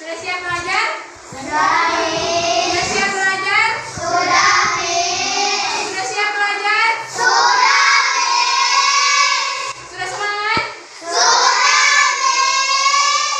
Sudah siap belajar? Sudah. Sudah siap belajar? Sudah. Sudah siap belajar? Sudah. Sudah semangat? Sudah.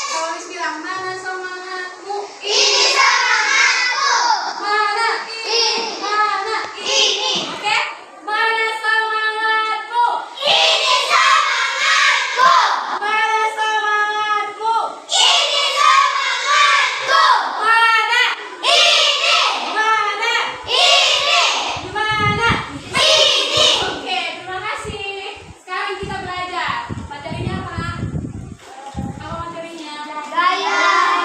Kalau Miss bilang, mana semangatmu? Ini semangatku. Mana ini? Mana Ini. Oke? Mana semangatmu? Ini semangatku. Mana semangatmu? Ini semangatku. Mana? Ini. Mana? Ini. Di mana? Ini. Oke, terima kasih. Sekarang kita belajar. Materinya apa? Apa materinya? Gaya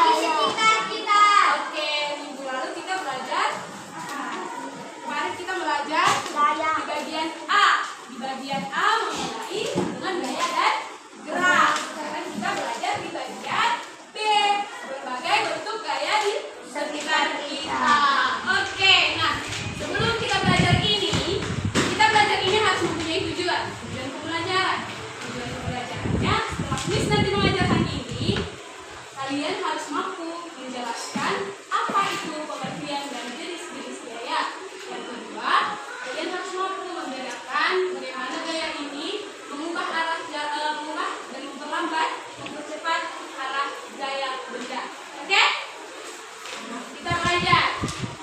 di sekitar kita. Oke, minggu lalu kita belajar. Kemarin kita belajar Gaya. di bagian A. Di bagian A mengenai dengan gaya dan gerak. Sekarang kita belajar di bagian B. Berbagai bentuk gaya di sekitar kita. Oke, nah sebelum kita belajar ini harus mempunyai tujuan. Tujuan pembelajaran. Tujuan pembelajarannya setelah Miss nanti mengajarkan ini, kalian harus mampu menjelaskan apa itu pengertian dan jenis-jenis gaya. Yang kedua, kalian harus mampu membedakan bagaimana gaya ini mengubah arah mengubah dan memperlambat, mempercepat arah gaya benda. Oke? Kita belajar.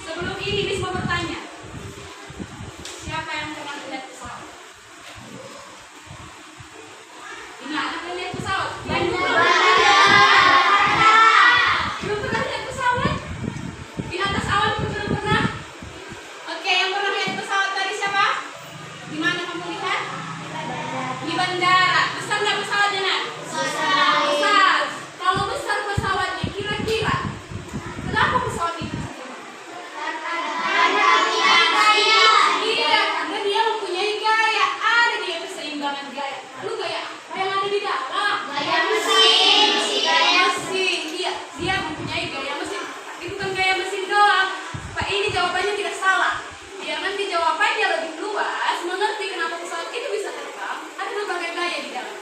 Sebelum ini Miss mau bertanya. Siapa yang pernah lihat pesawat? Di mana kalian lihat pesawat? Yang belum pernah lihat pesawat? Di atas awan pun belum pernah? Oke, yang pernah lihat pesawat tadi siapa? Di mana kamu lihat? Di bandara. Besar nggak pesawatnya, Nak? Besar. Kalau besar pesawatnya, kira-kira kenapa pesawat itu bisa terbang? Iya, karena dia mempunyai gaya. Ada dia keseimbangan gaya. Lalu gaya apa yang ada di dalam? Gaya mesin. Gaya mesin. Dia mempunyai gaya mesin. Tapi bukan gaya mesin doang. Pak, ini jawabannya tidak salah. Biar nanti jawabannya lebih luas, mengerti kenapa pesawat itu bisa terbang. Ada berbagai gaya di dalam.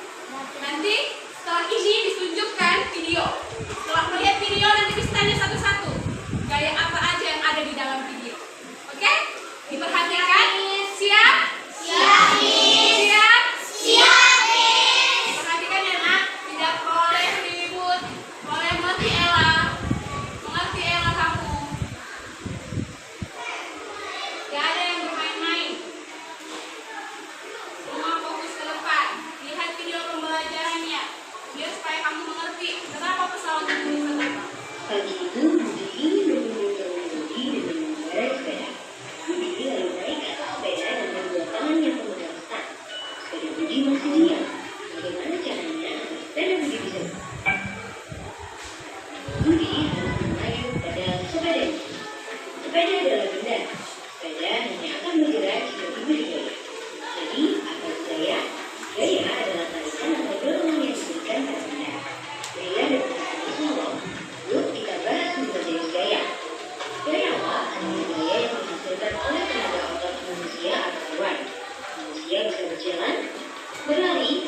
Nanti setelah ini ditunjukkan video. Setelah melihat video nanti bisa tanya satu-satu. Gaya apa aja yang ada di dalam video. Oke? Diperhatikan. Siap? Siap. Siap? Siap. Perhatikan ya, Nak. Tidak boleh ribut. Boleh mengerti Ella. Mengerti Ella kamu. Gak ada yang bermain-main. Semua fokus ke depan. Lihat video pembelajarannya. Biar supaya kamu mengerti kenapa pesawat itu bisa terbang. Pagi itu Budi mengunjungi dengan mengendarai sepeda. Budi lalu naik ke atas sepeda dan kedua tangannya pemegang stang. Sepeda Budi masih diam. Bagaimana caranya agar sepeda Budi bisa bergerak? Budi harus mengayuh pada sepeda. Sepeda adalah benda. Sepeda hanya akan bergerak jika diberi gaya. Jadi, apa itu gaya? Gaya adalah tarikan atau dorongan yang diberikan pada benda. Gaya dapat disebut. Yuk kita bahas dua jenis gaya. Gaya awal adalah gaya yang dihasilkan oleh tenaga otot manusia atau hewan. Manusia bisa berjalan, berlari,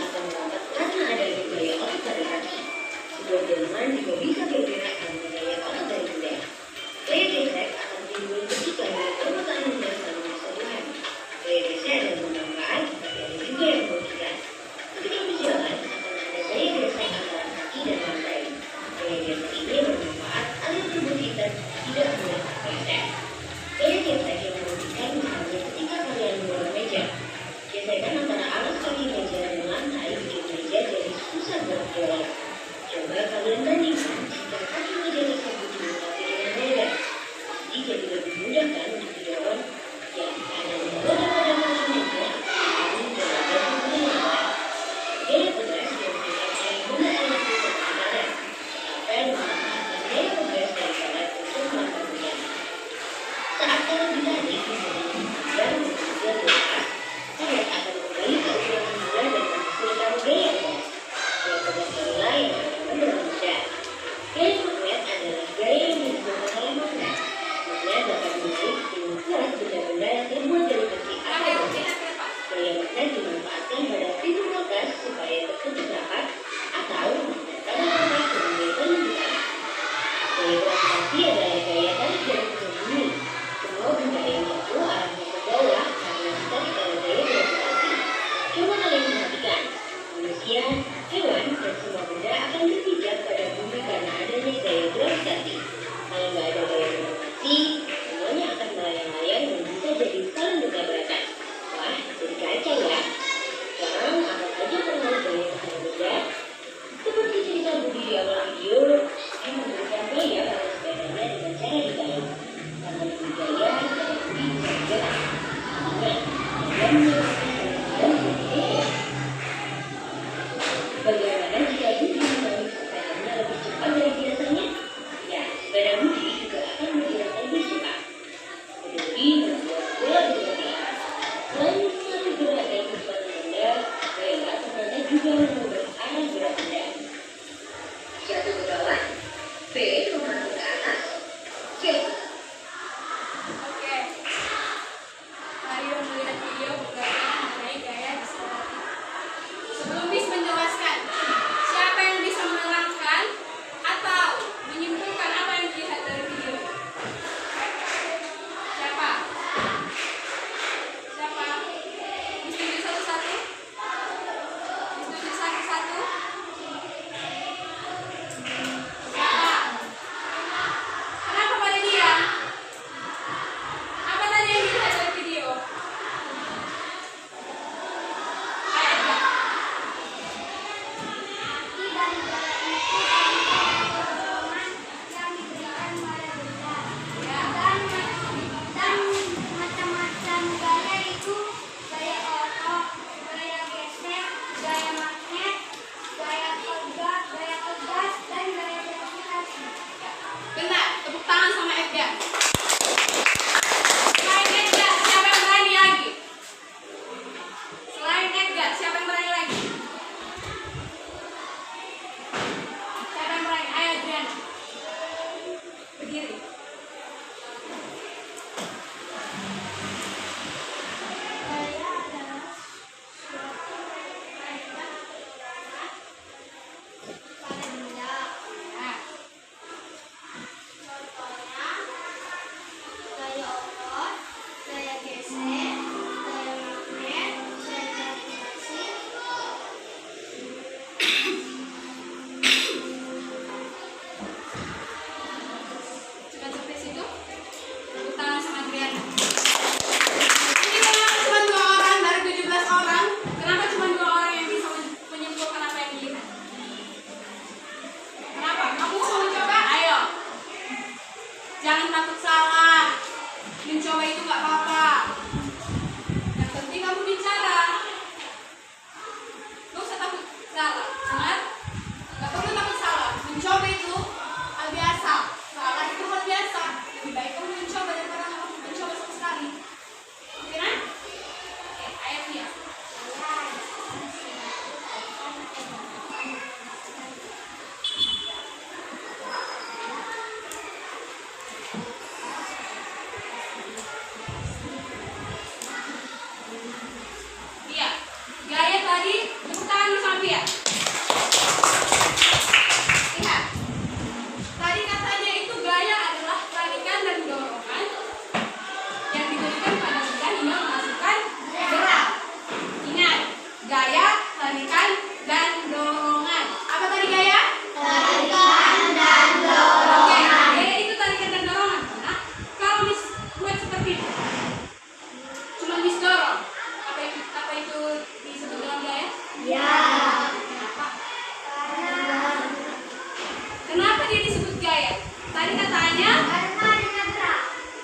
dia disebut gaya? Tadi katanya Karena adanya gerak.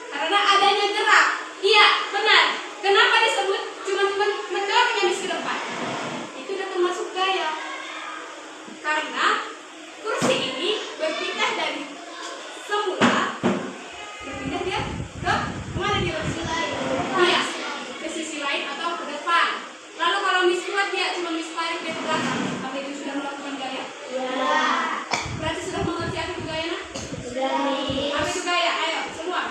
karena adanya gerak. Iya, benar. Kenapa disebut cuma mendorongnya di depan? Itu udah termasuk gaya. Karena kursi ini berpindah dari semula berpindah dia ke mana dia? Iya, ke sisi lain atau ke depan. Lalu kalau Miss buat dia cuma Miss tarik dia ke belakang, apa itu sudah melakukan gaya? Ya. Berarti sudah mengerti apa itu gaya, nak? Sudah nih. Apa itu gaya? Ayo semua.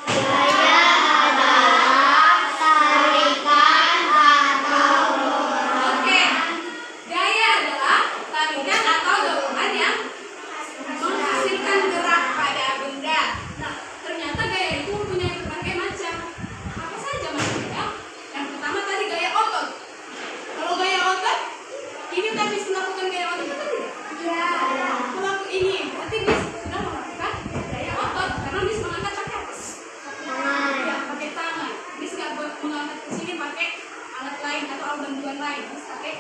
Gaya adalah tarikan atau Oke, gaya adalah tarikan atau dorongan yang menghasilkan gerak pada benda. Nah, ternyata gaya itu mempunyai berbagai macam. Apa saja macamnya? Yang pertama tadi gaya otot. Kalau gaya otot, ini udah bisa melakukan gaya otot atau tidak? ya. Melakukan ini, berarti Miss sudah melakukan gaya otot karena Miss mengangkat pakai apa? Ya, pakai tangan. Miss nggak mengangkat ke sini pakai alat lain atau alat bantuan lain. Miss pakai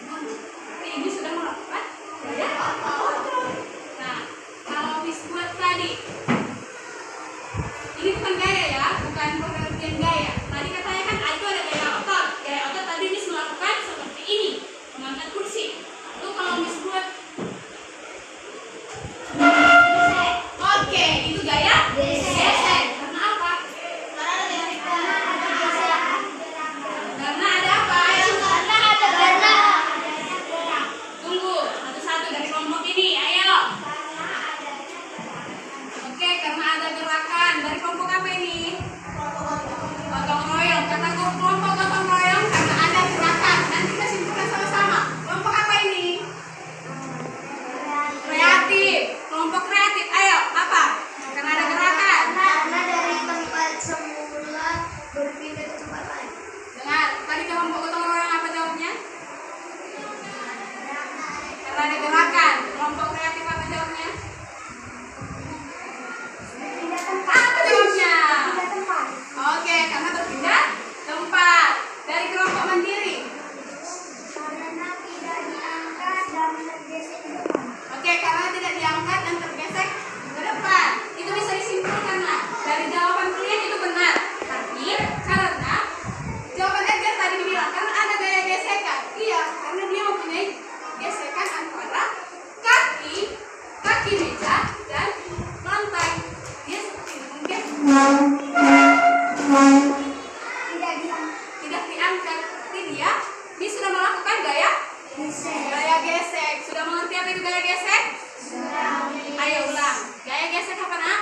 tangan. Tapi ini sudah melakukan gaya otot. Nah, kalau Miss buat tadi, ini bukan gaya ya, bukan pengertian gaya. Tadi katanya kan itu ada gaya otot. Gaya otot tadi Miss melakukan seperti ini, mengangkat kursi. Lalu kalau Miss buat, oke, itu gaya gesek. Karena apa? Karena ada apa? Tunggu, satu-satu dari kelompok ini, ayo. Oke, karena ada gerakan. Dari kelompok apa ini? Gotong royong. Kata kelompok gotong royong karena ada gerakan. Nanti kita simpulkan sama-sama. Kelompok apa ini? Kreatif. Kelompok kreatif. Ayo, apa? Karena ada gerakan. Karena dari tempat semula berpindah ke tempat lain. Dengar, tadi kelompok gotong royong apa jawabnya? Karena ada gerakan. Kelompok kreatif apa jawabnya? Berpindah tempat. Apa jawabnya? Berpindah tempat. Oke, karena berpindah tempat. Dari kelompok mandiri. Karena tidak diangkat dan tergeser ke depan. Oke, karena tidak diangkat dan tergesek ke depan. Itu bisa disimpulkan, nah. Dari jawaban kalian itu benar. Tapi karena jawaban Edgar tadi dibilang karena ada gaya gesekan. Iya, karena dia mempunyai gesekan antara kaki meja dan lantai. Dia seperti itu mungkin Tidak diangkat. tidak diangkat. Tapi dia sudah melakukan gaya gesek. Sudah mengerti apa itu gaya gesek? Ayo ulang. Gaya gesek apa, nak?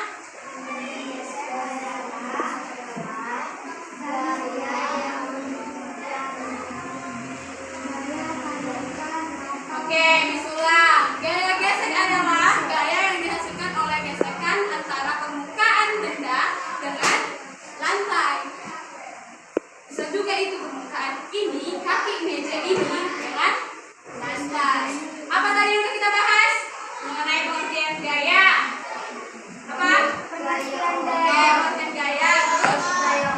Oke, disulang. Gaya gesek adalah gaya yang dihasilkan oleh gesekan antara permukaan benda dengan lantai. Bisa juga itu permukaan ini, kaki meja ini dengan lantai. Apa tadi yang kita bahas? Mengenai pengertian gaya. Apa? Pengertian Pengertian gaya. Terus gaya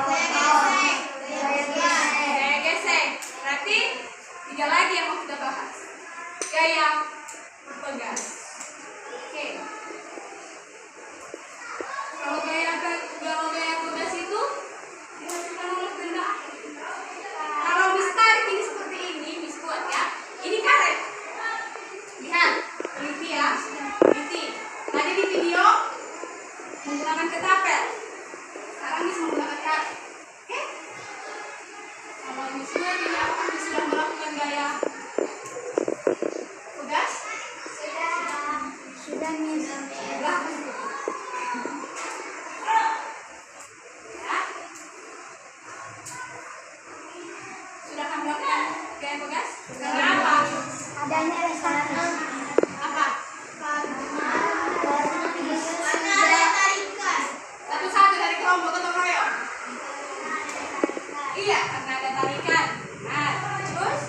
gaya gesek. Berarti 3 lagi yang mau kita bahas. Gaya pegas. Oke. Kalau gaya pegas itu dihasilkan oleh benda. Kalau Miss tarik ini seperti ini, Miss buat ya. Ini karet. Lihat, teliti ya. Teliti. Tadi di video menggunakan ketapel. Sekarang Miss menggunakan karet. Oke? Kalau Miss buat ini apakah Miss sudah melakukan gaya pegas? sudah Miss. Sudah. Ya. Sudah kamu lakukan gaya pegas? Karena apa? Adanya restoran. Apa? Karena ada tarikan. Satu-satu dari kelompok gotong royong. Iya, karena ada tarikan. Nah, terus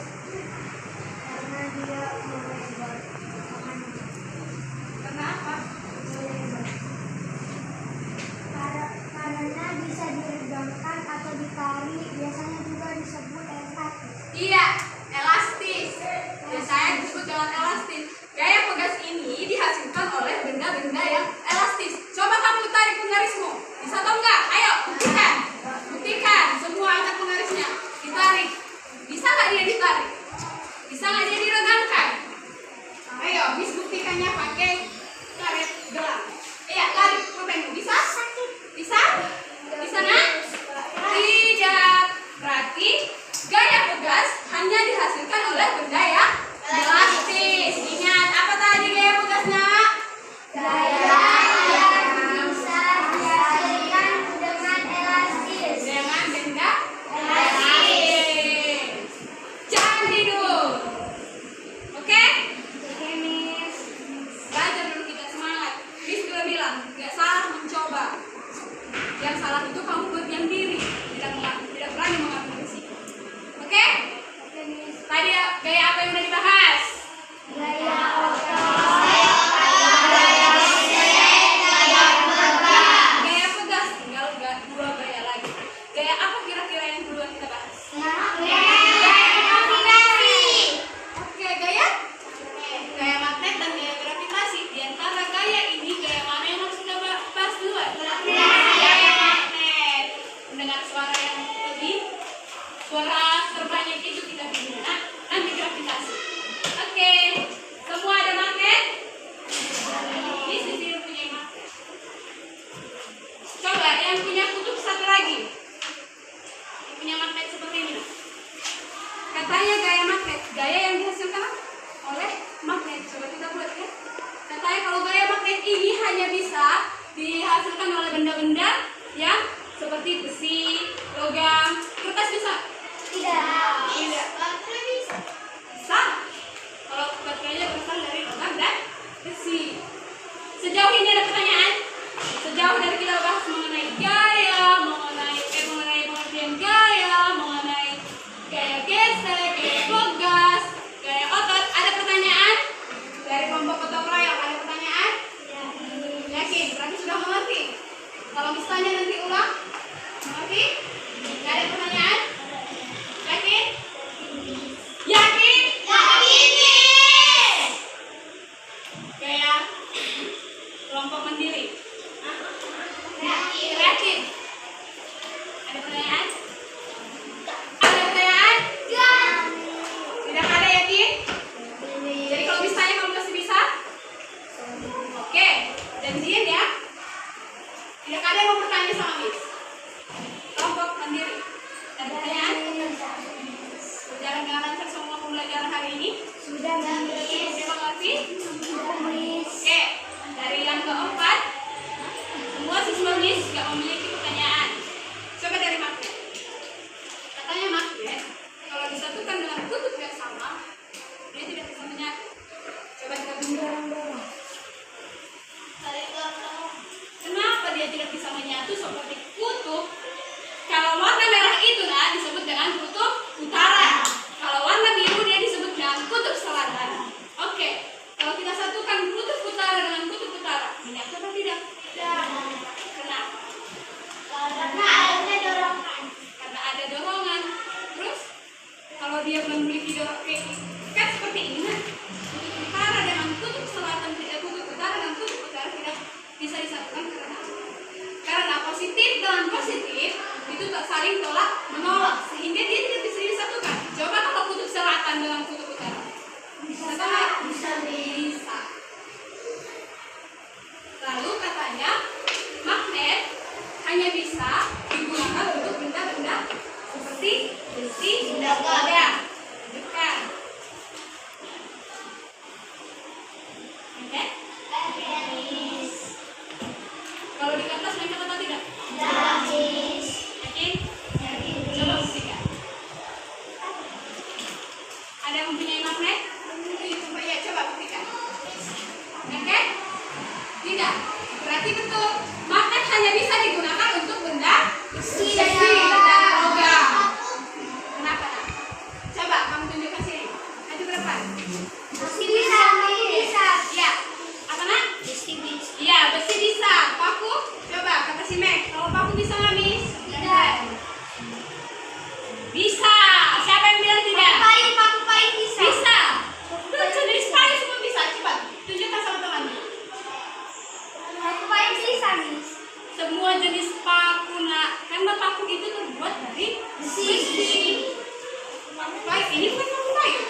Karena dia membuat karena apa? nggak salah mencoba. Yang salah itu kamu berdiam diri, tidak berani mengambil risiko. Oke? Tadi gaya apa yang udah dibahas? Gaya otot. Gaya pegas, tinggal dua gaya lagi. Gaya apa kira-kira yang duluan kita bahas? Oke, gaya magnet dan gaya gravitasi. Di antara gaya ini, gaya mana yang harus kita bahas duluan? Gaya magnet. Mendengar suara yang lebih, suara terbanyak itu kita pilih. Nah, nanti gravitasi. Oke, semua ada magnet? Di sini punya magnet. Coba yang punya kutub satu lagi. Yang punya magnet seperti ini. Katanya gaya magnet, gaya yang dihasilkan oleh magnet. Coba kita buat ya. Katanya kalau gaya magnet ini hanya bisa dihasilkan oleh benda-benda yang seperti besi, logam, kertas bisa? Tidak. Bisa. Kalau baterainya berasal dari logam dan besi. Sejauh ini ada pertanyaan? Sejauh dari kita bahas mengenai gaya, mengenai pengertian gaya, mengenai gaya gesek, gaya pegas, gaya otot, ada pertanyaan? Dari kelompok gotong royong ada pertanyaan? Yakin? Berarti sudah mengerti? Kalau misalnya nanti ulang, mengerti? Gak ada pertanyaan? Yakin? Yakin? Gaya kelompok mandiri. Yakin? Ada pertanyaan? Ada pertanyaan? Tidak ada, yakin? Jadi kalau misalnya kamu masih bisa? Oke, janjian ya. Tidak ada yang mau bertanya sama Miss. Kelompok mandiri. Ada pertanyaan? Berjalan dengan lancar semua pembelajaran hari ini? Sudah, Miss. Terima kasih. Sudah, Miss. Oke, dari yang keempat, semua siswa Miss gak memiliki pertanyaan. Coba dari magnet. Katanya magnet, kalau disatukan dengan kutub yang sama, dia tidak bisa menyatu. Coba kita dorong. Kenapa dia tidak bisa menyatu seperti kutub? Kalau warna merah itu disebut dengan kutub utara. Kalau warna biru dia disebut dengan kutub selatan. Oke, kalau kita satukan kutub utara dengan kutub utara, menyatu atau tidak? Kenapa? Karena ada dorongan. Terus kalau dia memiliki dorongan, kan seperti ini kutub utara dengan kutub selatan, kutub utara dengan kutub utara tidak bisa disatukan karena positif dengan positif itu tak saling tolak menolak sehingga dia tidak bisa disatukan. Coba kalau kutub selatan dengan kutub utara bisa tak? Bisa. Lalu katanya magnet hanya bisa digunakan untuk benda-benda seperti besi, logam. Bukan. Oke? Kalau di kertas mencet atau tidak? Yakin? Coba buktikan. Ada yang mempunyai magnet? Ya, coba buktikan. Oke? Tidak. Berarti betul. Magnet hanya bisa digunakan untuk benda besi dan logam. Kenapa? Coba kamu tunjukkan sini. Maju ke depan. Bisa. Ya. Apa nak? Iya, besi bisa. Paku? Coba kata si Meg. Kalau paku bisa nggak, Miss? Tidak. Bisa. Siapa yang bilang tidak? Paku pahit bisa. Bisa. Tuh, jenis payu semua bisa. Coba tunjukkan sama teman. Paku pahit bisa, Miss. Semua jenis paku nak. Karena paku itu terbuat dari besi. Paku pahit ini bukan paku pahit.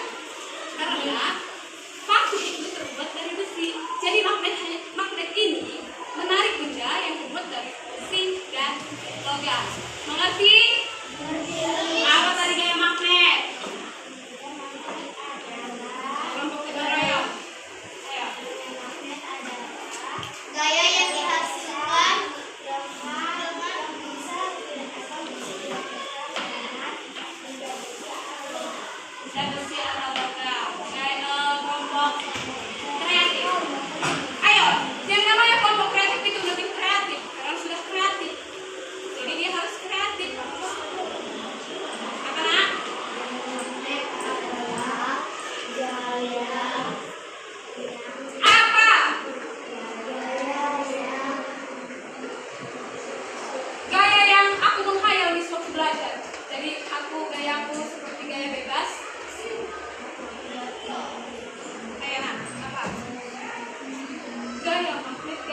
Karena paku itu terbuat dari besi. Jadi magnet ini menarik benda yang terbuat dari besi dan logam. Mengerti? Apa tadi gaya magnet? Kelompok gotong royong. Ayo. Gaya yang dihasilkan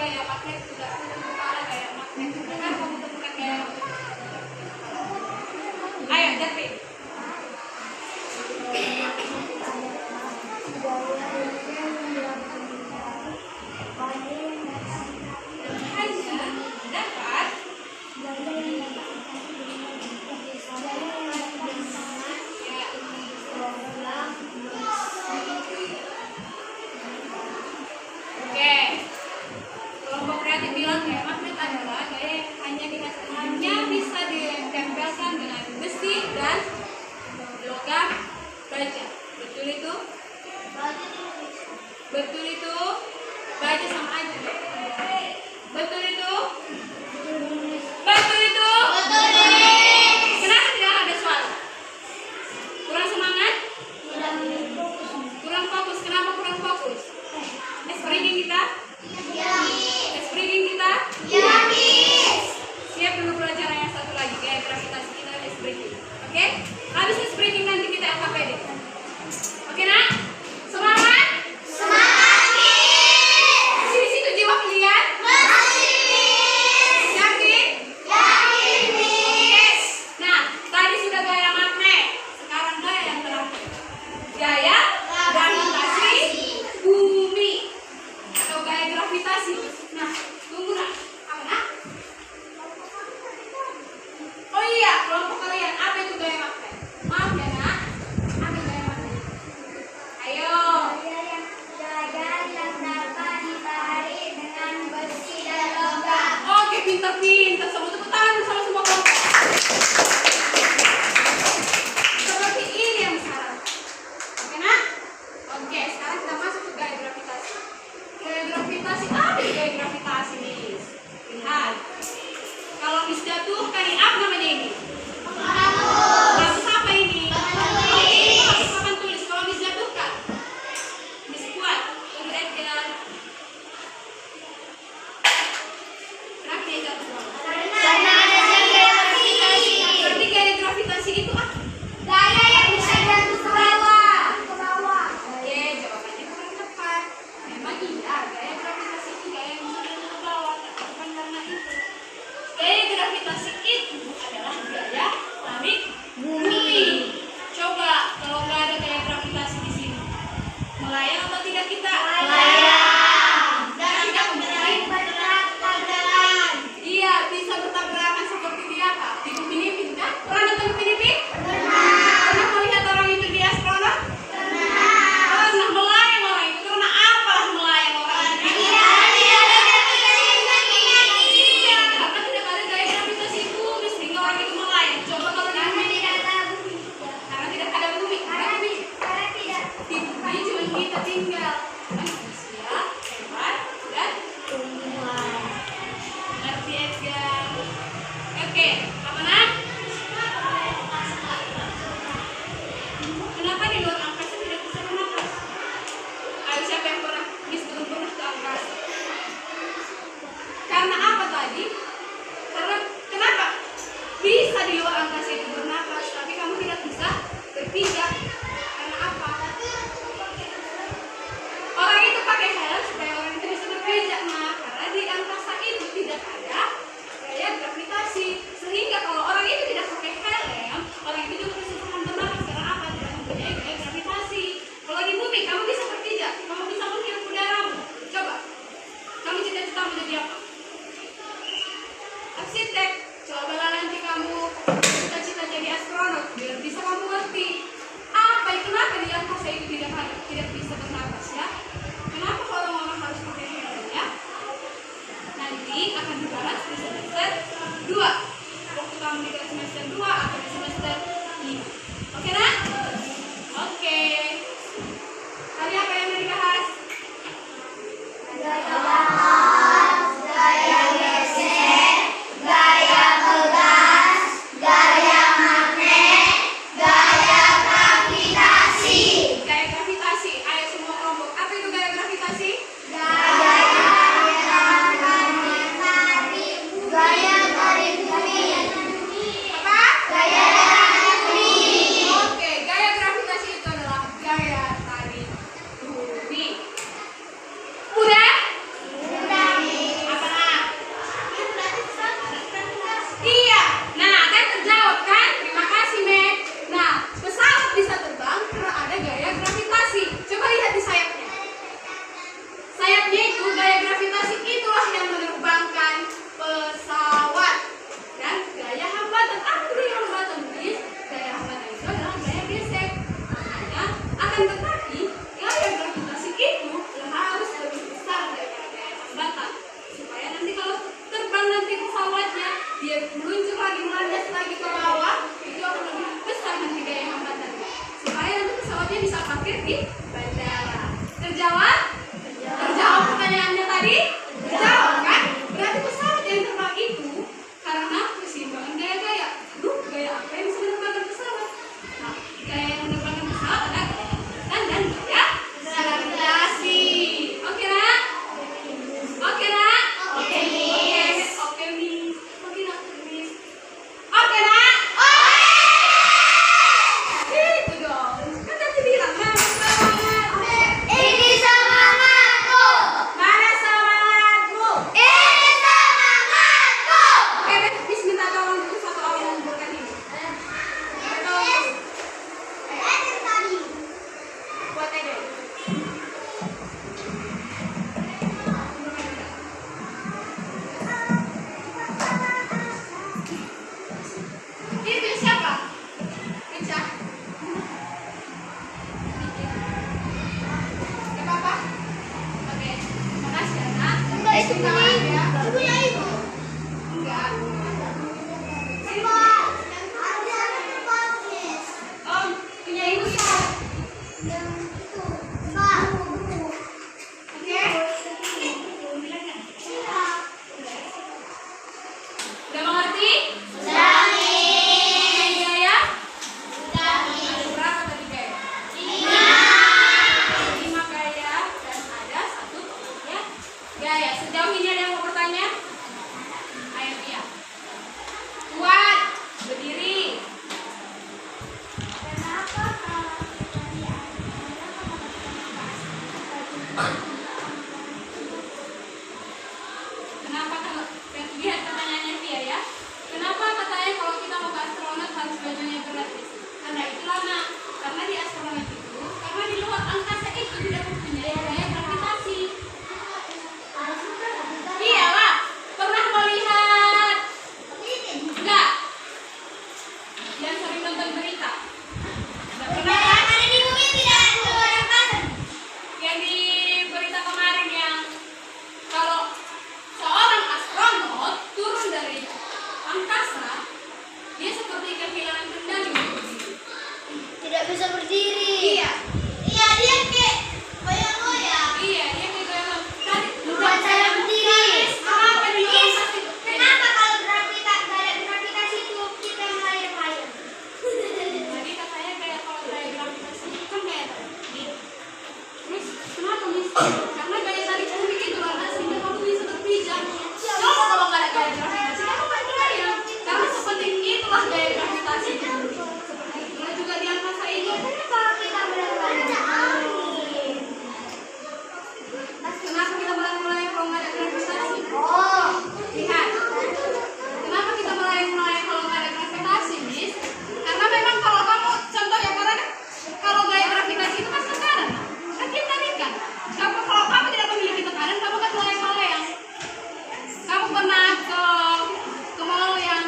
gaya magnet juga kepala gaya magnet. Kan kamu temukan gaya magnet. Ayo, Japri. Betul itu? Baca sama aja. Betul itu? Betul itu? Kenapa tidak ada suara? Kurang semangat? Kurang fokus. Kenapa kurang fokus? Reading kita? Reading kita? Siap dulu pelajaran yang satu lagi, gaya gravitasi kita reading. Oke? Habis reading nanti kita LKPD. Oke, nak? Semangat? Pintar-pintar, sama tepuk tangan bersama semua kelompok. Seperti ini yang sekarang. Oke, nak? Oke, sekarang kita masuk ke gaya gravitasi. Gaya gravitasi, ada gaya gravitasi nih. Lihat. Kalau Miss jatuhkan ini, apa namanya ini? Kamus apa ini? Oke, Miss akan tulis. Kalau Miss jatuhkan, Miss kuat. Tunggu aja. Karena ada gaya gravitasi. Berarti gaya gravitasi itu Gaya yang bisa jatuh ke bawah. Oke, jawabannya kurang tepat. Memang iya, gaya gravitasi itu gaya yang bisa jatuh ke bawah. Bukan karena itu. Gaya gravitasi itu adalah gaya tarik bumi. Coba kalau nggak ada gaya gravitasi di sini, melayang atau tidak kita? Iya, bisa bertabrakan seperti di apa? Di Upin-Ipin kan? Pernah nonton Upin-Ipin? Pernah melihat orang itu di astronot? Pernah melayang orang itu? Karena apalah melayang orang itu? Iya, karena tidak ada gaya gravitasi bumi sehingga orang itu melayang. Coba kalau di bumi, karena tidak ada bumi. Di bumi cuma kita tinggal. Manusia, hewan, dan tumbuhan. Ngerti Edgar? Oke, apa nak? Kenapa di luar angkasa tidak bisa bernafas? Ayo, siapa yang pernah? Miss belum pernah ke angkasa. Karena apa tadi? Karena kenapa? Bisa di luar angkasa itu bernafas, tapi kamu tidak bisa berpijak. Karena apa? Orang itu pakai helm supaya orang itu bisa berpijak. Nah, karena di angkasa itu tidak ada gaya gravitasi, sehingga kalau orang itu tidak pakai helm, orang itu juga kesusahan bernafas. Karena apa? Tidak mempunyai gaya gravitasi. Kalau di bumi kamu bisa berpijak, kamu bisa menghirup udaramu. Coba, kamu cita-cita menjadi apa? Arsitek. Cobalah nanti kamu cita-cita jadi astronot, biar bisa kamu ngerti apa itu, kenapa di angkasa itu tidak bisa bernafas ya. Kenapa orang-orang harus pakai helm ya? Nanti akan dibahas di semester 2. Waktu kamu di semester 2 atau di semester 5. Oke, nak? Oke. Tadi apa yang mau dibahas? Gaya geser, gaya ngegas, gaya magnet, gaya gravitasi. Gaya gravitasi. Ayo semua di bandara. Terjawab? Terjawab pertanyaannya tadi? Terjawab kan? Berarti pesawat yang terbang itu karena keseimbangan gaya-gaya. Aduh, gaya apa yang bisa menerbangkan pesawat? Nah, gaya yang menerbangkan pesawat adalah gaya kekuatan dan gaya gravitasi. Oke, Nak? Oke, Nak? Oke, Miss. Oke, Miss. Oke, Nak, Miss. Oke, Nak? Itu dong. Kan tadi bilang, Nak, semangat. Ini semangatku. Mana semangatmu? Ini semangatku. Oke, Miss minta tolong dulu satu orang yang membuatkan ini. Tolong. Tadi. Buat Ede. Ini pilih siapa? Rica. Gak apa-apa? Oke. Makasih ya, Nak. Enggak, itu Minta maaf ya. punya ibu. Enggak. Mbak, ada podcast. Om, punya ibu kita. Yang itu. Mbak. Oke. Udah mengerti? Sudah. Punya gaya? Sudah. Ada berapa tadi gaya? 5 gaya dan ada 1 tokohnya gaya. Sejauh ini ada yang mau bertanya? Ayo Tia. Kuat, berdiri. Kenapa kalau Kenapa kalau lihat pertanyaannya Tia ya? Kenapa katanya kalau kita mau ke astronot harus bajunya gratis? Karena itulah Nak. Karena di astronot itu, karena di luar angkasa itu tidak mempunyai gaya gravitasi. Iyalah, pernah melihat? Enggak. Yang sering nonton berita. Enggak pernah kan? ada di bumi tidak ada luar angkasa? Yang di berita kemarin yang kalau seorang astronot turun dari angkasa, dia seperti kehilangan kendali untuk diri. Tidak bisa berdiri. Iya, Iya, dia kayak goyang-goyang. iya, dia kayak goyang. Tadi Bukan saya berdiri. Kenapa di luar angkasa itu? Kenapa kalau gravitasi itu kita melayang-layang? Tadi katanya kayak kalau gaya gravitasi itu kan kayak tadi. Terus kenapa Miss? Karena gaya tarik bumi itu karena sehingga kamu bisa berpijak. Coba kalau nggak ada gaya gravitasi, kamu nggak melayang. Karena sepenting itulah gaya gravitasi. Seperti itulah juga di angkasa ini. Kalau kita melayang-layang. Kenapa kita melayang-melayang kalau nggak ada gravitasi? Oh, Lihat. Kenapa kita melayang-melayang kalau nggak ada gravitasi, Miss? Karena memang kalau kamu contoh ya karena kalau gaya gravitasi itu kan tekanan. Kan dia tarikan. Kalau kamu tidak memiliki tekanan, kamu kan melayang-melayang. Kamu pernah ke mall yang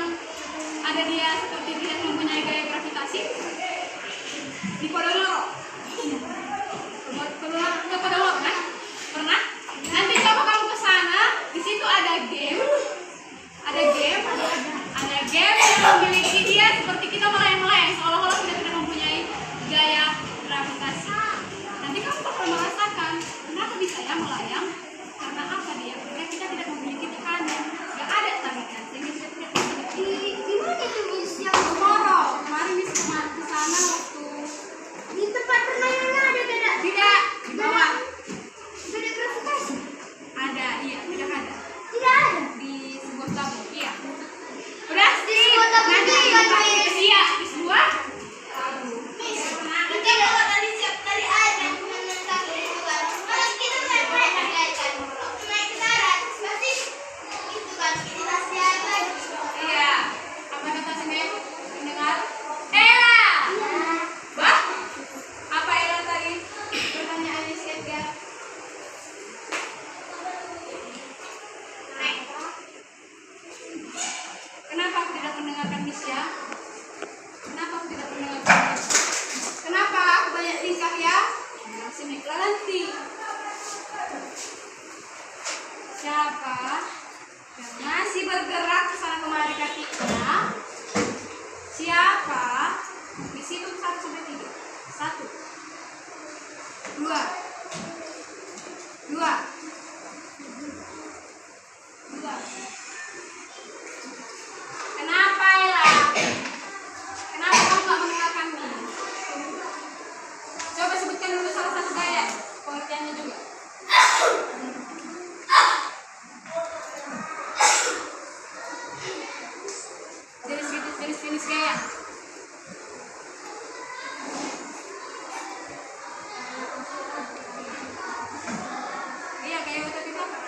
ada dia seperti tidak mempunyai gaya gravitasi? Di Podomoro. Ke Podomoro kan? Pernah? Nanti coba kamu ke sana, di situ ada game. Ada game yang memiliki dia seperti kita melayang-melayang seolah-olah kita tidak mempunyai gaya gravitasi. Nanti kamu bakal merasakan kenapa bisa ya melayang? Karena apa dia? Karena kita tidak memiliki tekanan, nggak ada tarikan sehingga kita tidak memiliki. di mana itu Miss yang Podomoro. Kemarin Miss ke sana waktu di tempat permainannya ada tidak? tidak di bawah Beda gravitasi? ada, iya tidak ada Tidak ada. di sebuah tabung, iya. Udah sih. sebuah tabung Nanti juga, pakai Miss. iya di sebuah tabung. Miss, kita bawa tadi siap tadi air yang menentang itu kan. Kalau kita naik kan, naik ke darat, pasti itu kan aktivitasnya lagi. Iya. Apa kata Semen? Mendengar? Ella. Bah? Apa Ella tadi? Pertanyaannya si Edgar. Kenapa aku tidak mendengarkan Miss ya? Kenapa aku tidak mendengarkan Miss? Kenapa aku banyak tingkah ya? Masih Mikla nanti. Siapa yang masih bergerak ke sana kemari kakinya? Siapa? Di situ 1 sampai 3. 1, Dua. Dua. Kenapa Ella? Kenapa kamu nggak mengenalkan nih? Coba sebutkan dulu salah satu gaya pengertiannya juga. Jenis gaya. Iya, gaya otot itu apa?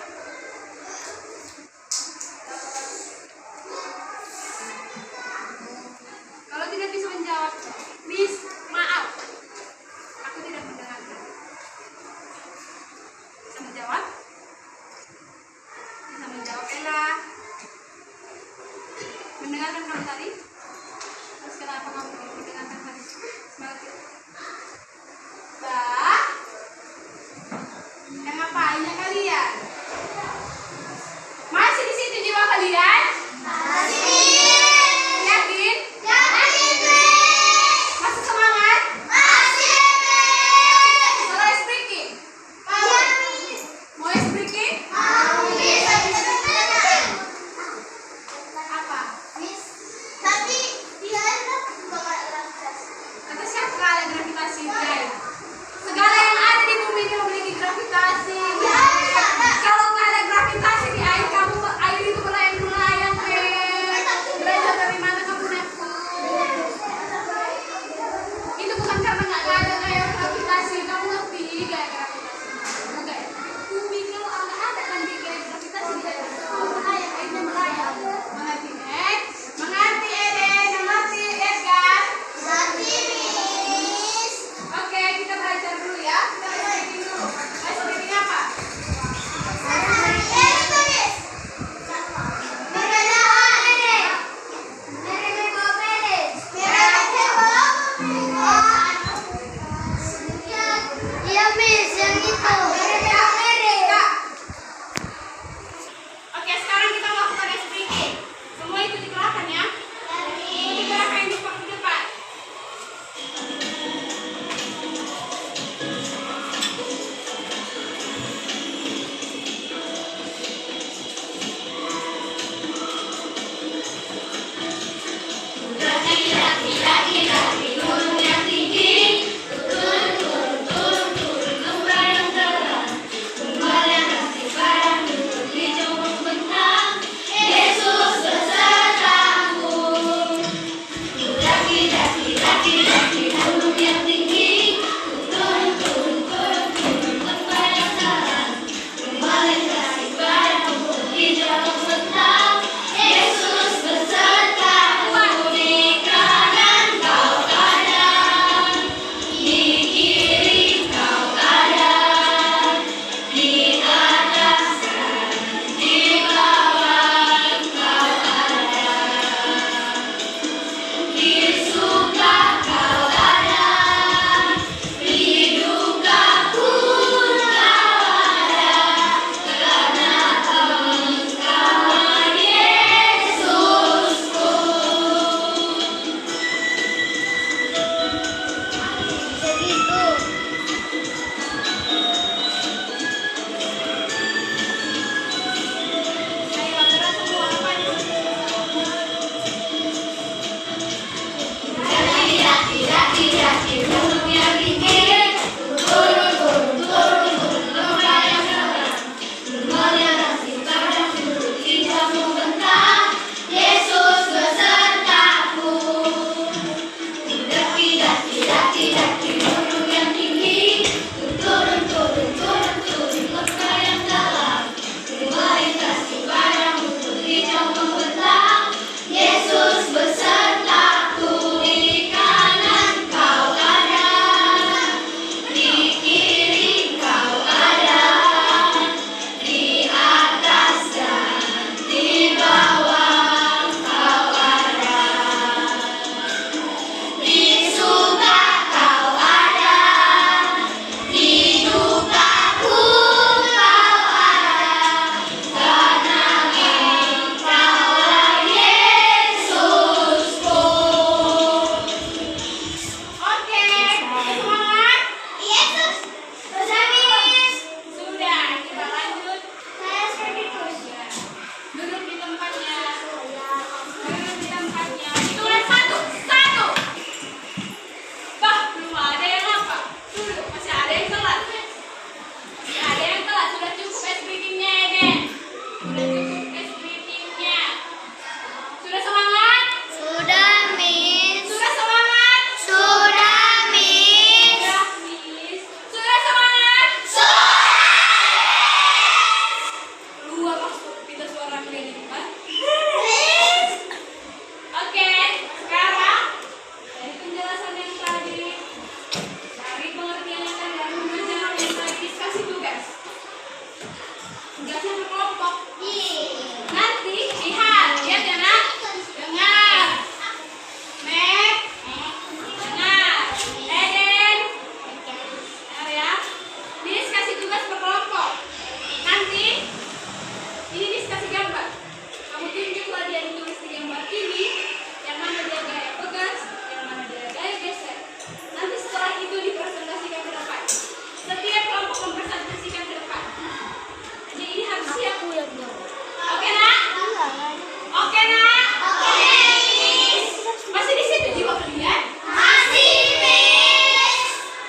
Kalau tidak bisa menjawab, Miss, maaf, aku tidak mendengarkan. Bisa menjawab? Bisa menjawab, Ella. Mendengarkan kamu tadi? Terus kenapa kamu tidak mendengarkan tadi? Semangat ya. Bah, yang ngapainnya kalian? Masih di situ jiwa kalian? Yakin? Masih semangat? Mulai speaking? Mulai speaking? Apa? Kata siapa ada gravitasi di air? Segala yang ada di bumi ini memiliki gravitasi. Kalau nggak ada gravitasi di air, air itu melayang-melayang. Nanti lihat ya nak. Dengar. Mek. Dengar. Eden. Dengar ya. Nis kasih tugas berkelompok. Nanti ini Nis kasih gambar. Kamu tunjuk kalau dia ditulis di gambar ini, yang mana dia gaya pegas, yang mana dia gaya geser. Nanti setelah itu dipresentasikan ke depan. Setiap kelompok mempresentasikan ke depan. Jadi ini harus siap. Oke nak? Oke nak? Masih di situ jiwa kalian?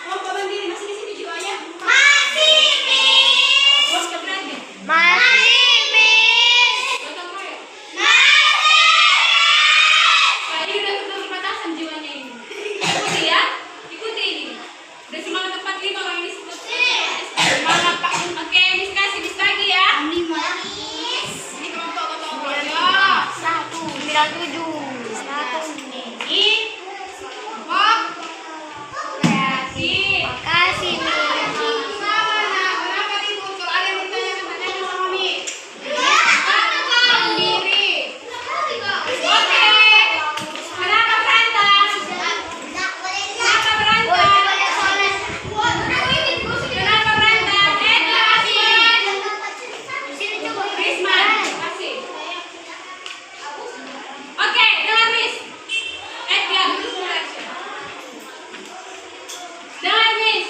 Kelompok mandiri masih di situ jiwanya? Bos keberanian? Gotong royong? Ini udah ketemu batasan jiwanya ini. Ikuti ya, ikuti ini. Udah semangat 45 orang ini semangat Pak. Oke, Miss kasih Miss lagi ya. Ini kelompok gotong royong. Ini kelompok kreatif. Sama nak, kenapa nih muncul? Ada yang ditanyakan sama Miss. Mandiri. Oke. Kenapa berantem? Kenapa berantem? Kenapa berantem? Risman, kasih. Oke, dengar Miss. Edgar, dengar Miss.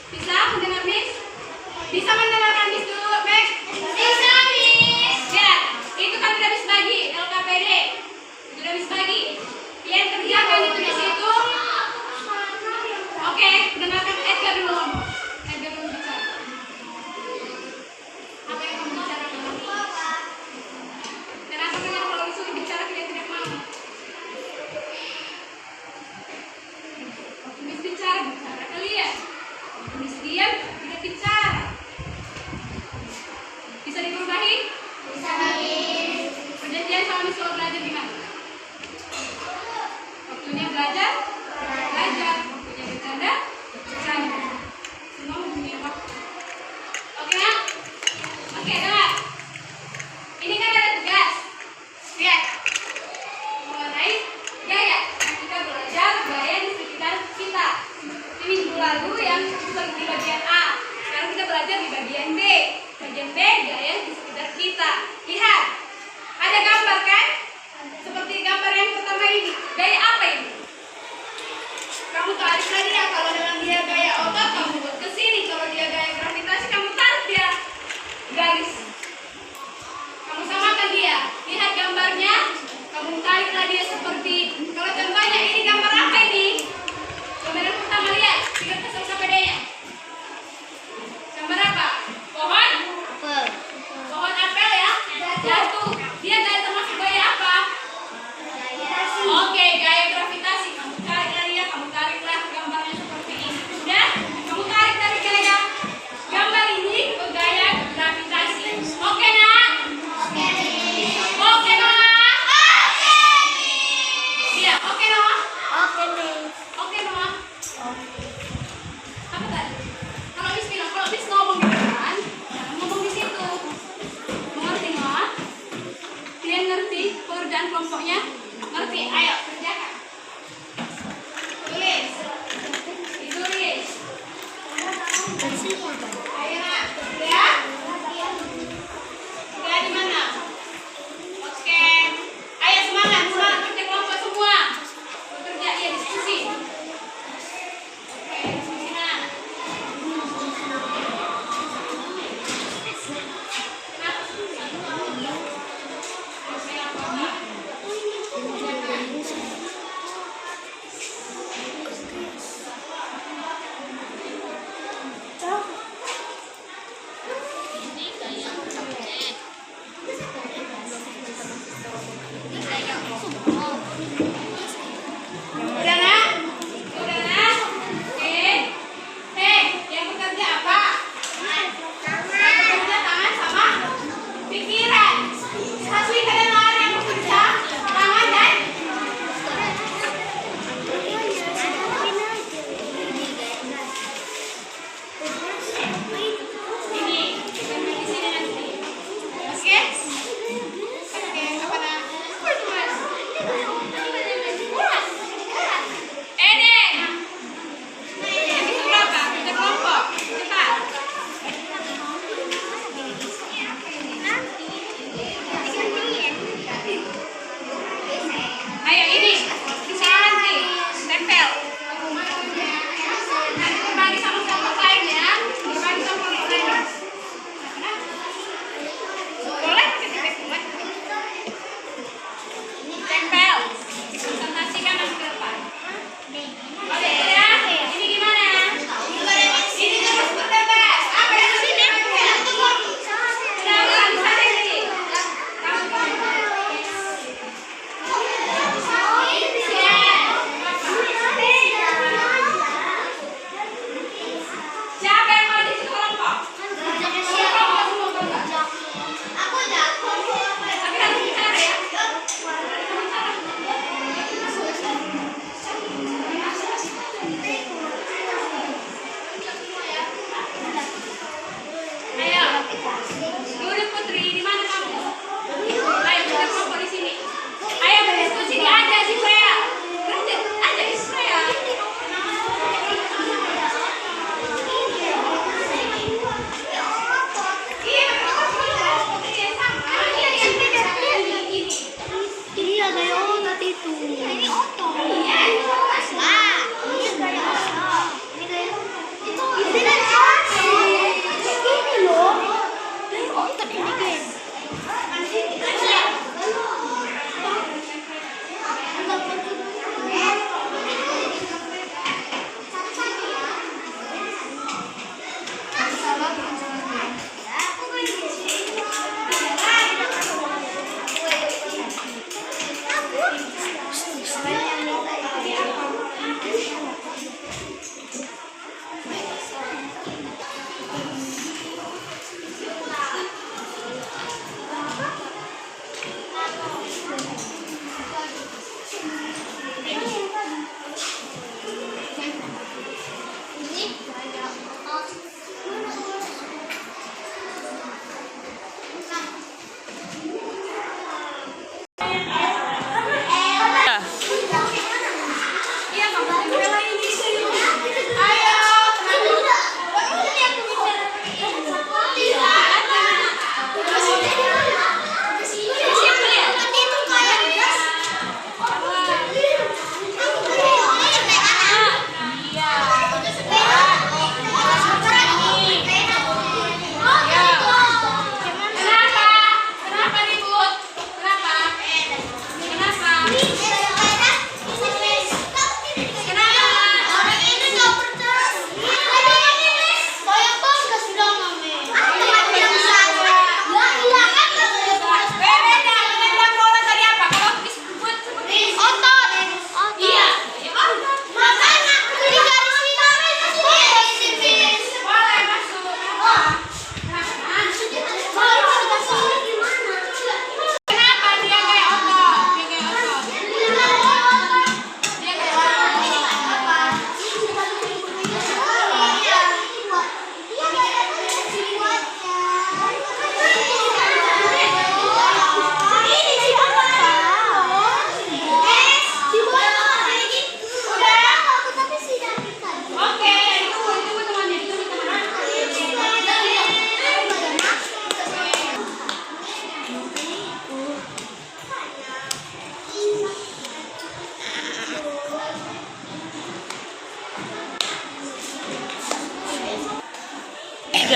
Bisa mendengar Miss? Bisa mendengarkan Miss dulu, Mek? Ya, itu kan udah Miss bagi LKPD. Udah Miss bagi. Yang kerjakan itu di situ. Oke, dengarkan Edgar dulu. Edgar dulu bicara. Apa yang kamu bicarakan? Kenapa kalian kalau disuruh bicara kalian tidak mau? Waktu Miss bicara, bicara kalian. Waktu Miss diam, tidak bicara. Bisa diperubahi? Perjanjian sama Miss kalau belajar gimana? Waktunya belajar, belajar. Waktunya bercanda, bercanda. Semua mempunyai waktu. Oke nak? Oke, dengar. Ini kan ada tugas. Lihat. Mengenai gaya. Kita belajar gaya di sekitar kita. Ini minggu lalu yang di bagian A. Sekarang kita belajar di bagian B. Bagian B gaya di sekitar kita. Lihat. Ada gambar kan? Seperti gambar yang pertama ini. Gaya apa ini? Kamu tarik tadi ya, kalau dengan dia gaya otot kamu buat ke sini. Kalau dia gaya gravitasi kamu tarik dia garis. Kamu samakan dia. Lihat gambarnya. Kamu tariklah dia seperti. Kalau contohnya ini gambar apa ini? Gambar yang pertama lihat. Tingkat kesel KPD-nya. Gambar apa? Pohon? Pohon apel ya? Jatuh. Dia gaya termasuk gaya apa? Oke, gaya gravitasi. Kamu tariklah dia. Kamu tariklah gambarnya seperti ini. Sudah? Kamu tarik dari gaya gambar ini ke gaya gravitasi. Oke nak? Oke Noah? Iya, oke Noah? Oke Noah? Apa tadi? Kalau Miss bilang, kalau Miss ngomong di depan, jangan ngomong di situ. Mengerti Noah? Kalian ngerti pekerjaan kelompoknya? Ngerti? Ayo, kerjakan. Tulis. Ditulis. Ayo nak, ya? Sudah di mana? Oke. Ayo semangat, semangat kerja kelompok semua. Bekerja, ya diskusi. Oke, diskusi nak. Kenapa? Oke, apa?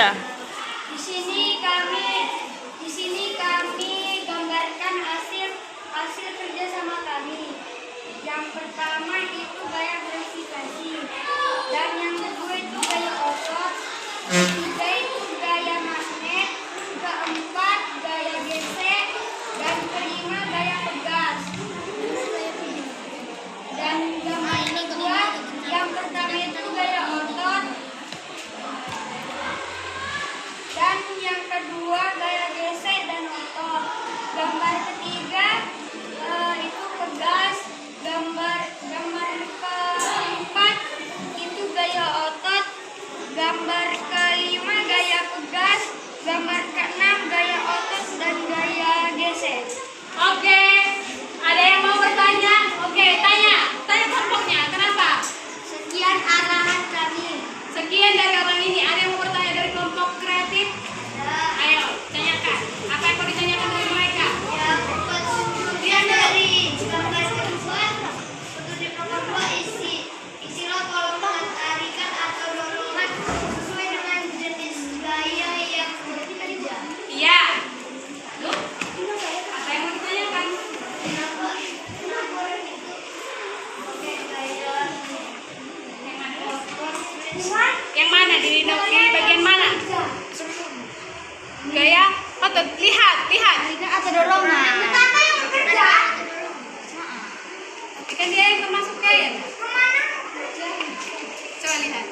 Di sini kami gambarkan hasil kerjasama kami. Yang pertama itu gaya gravitasi, dan yang kedua itu gaya otot, ketiga itu gaya magnet, keempat gaya gesek, dan kelima gaya pegas. Dan gambar kedua, yang pertama itu gaya otot, dan yang kedua gaya gesek dan otot. Gambar ketiga itu pegas. Gambar keempat itu gaya otot. Gambar kelima gaya pegas. Gambar keenam gaya otot dan gaya gesek. Oke, ada yang mau bertanya? Oke, tanya kelompoknya. Kenapa? Sekian arahan kami. Sekian dari abang ini. Ada yang mau bertanya dari kelompok kreatif? Ayo, tanyakan. Apa yang mau ditanyakan dari mereka? Kemudian dari gambar kedua, untuk di kedua isilah kolom dengan tarikan atau dorongan sesuai dengan jenis gaya yang bekerja. Iya. Loh? Apa yang mau ditanyakan? Kenapa orang itu pakai gaya Yang mana? Di bagian mana? Gaya otot. Lihat. atau dorongan? Kenapa yang bekerja? Kan dia yang termasuk gaya. Coba lihat.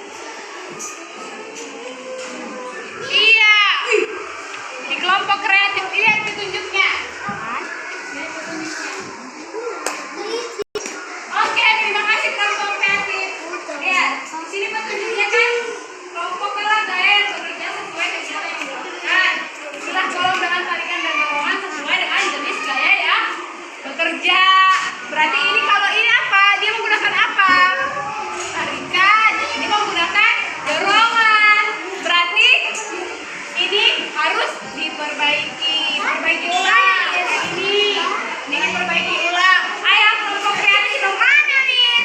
Iya. Di kelompok kreatif lihat petunjuknya. Oke, terima kasih kelompok kreatif. Lihat, di sini petunjuknya kan kelompok adalah gaya yang bekerja sesuai kegiatan yang dilakukan. Itulah kolom dengan tarikan dan dorongan sesuai dengan jenis gaya yang bekerja. Berarti ini kalau ini apa? Dia menggunakan apa? Tarikan. Ini menggunakan dorongan. Berarti ini harus diperbaiki. Perbaiki ulang. Ini diperbaiki ulang. Ayo kelompok kreatif dong. Mana nih?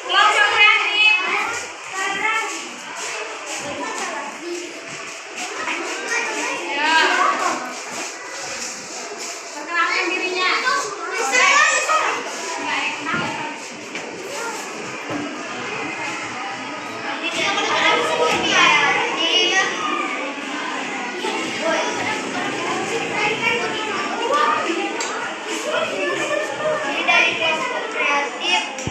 Kelompok kreatif. Ya. Perkenalkan dirinya. Ini dari kelompok kreatif ingin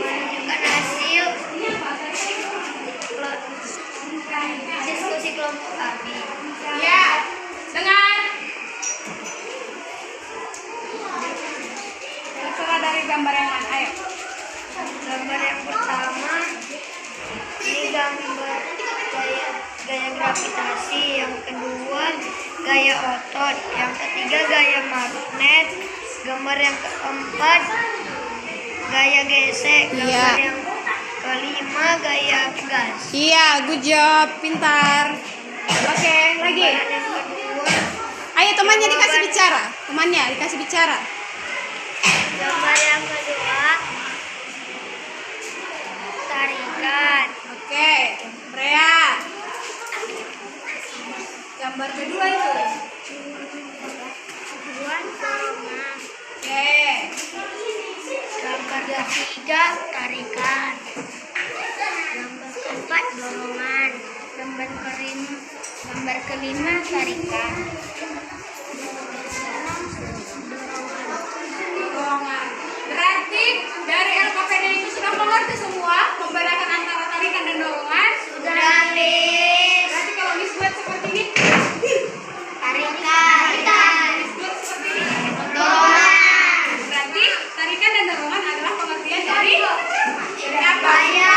menunjukkan hasil diskusi kelompok kami. Ya. Dengar. Terserah dari gambar yang mana. Ayo. Gambar yang pertama ini gambar gaya gravitasi, yang kedua gaya otot, yang ketiga gaya magnet, gambar yang keempat gaya gesek, gambar yang kelima gaya gas. Iya, good job, pintar. Oke, lagi. Gambar yang kedua, Ayo temannya dikasih bicara. Temannya dikasih bicara. gambar yang kedua tarikan. Oke, Brea. Gambar kedua itu. Kedua dorongan. Oke. Gambar ketiga tarikan. Gambar keempat dorongan. Gambar kelima tarikan. Dorongan. Berarti dari LKPD itu sudah mengerti semua membedakan antara tarikan dan dorongan. Sudah, Miss. Berarti kalau Miss buat seperti ini, Tarikan. Miss buat seperti ini. Dorongan. Berarti tarikan dan dorongan adalah pengertian dari apa? Gaya.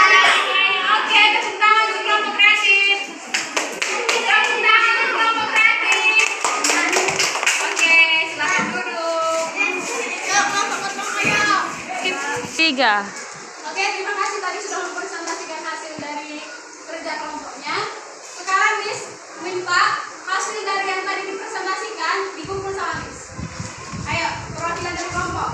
Oke, tepuk tangan untuk kelompok kreatif. Tepuk tangan untuk kelompok kreatif. Oke, silakan duduk. Tiga. Oke, terima kasih tadi sudah mempresentasikan hasil dari kerja kelompoknya. Sekarang Miss minta hasil dari yang tadi dipresentasikan dikumpul sama Miss. Ayo, perwakilan dari kelompok.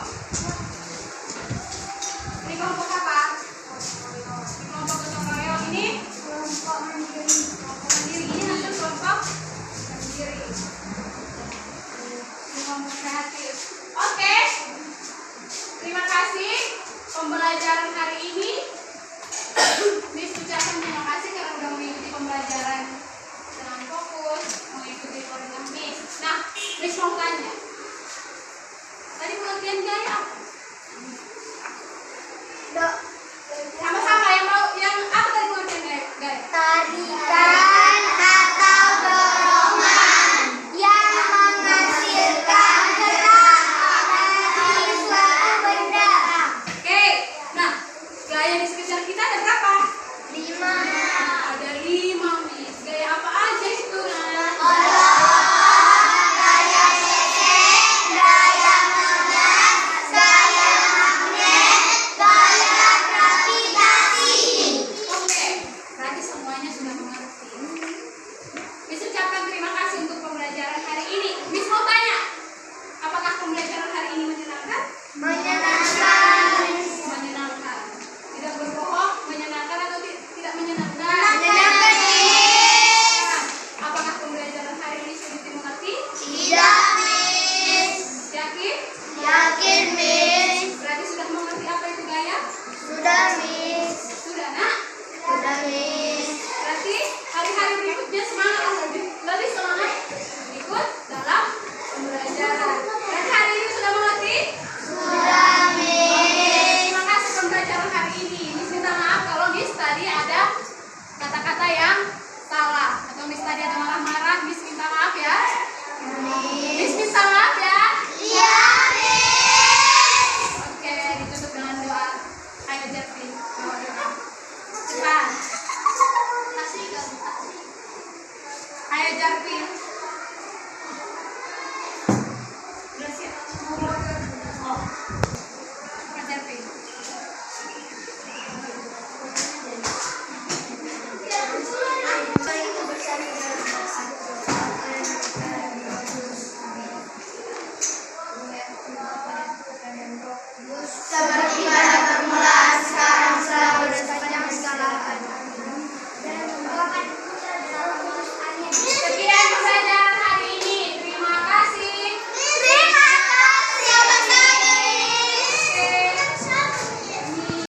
belajar tim.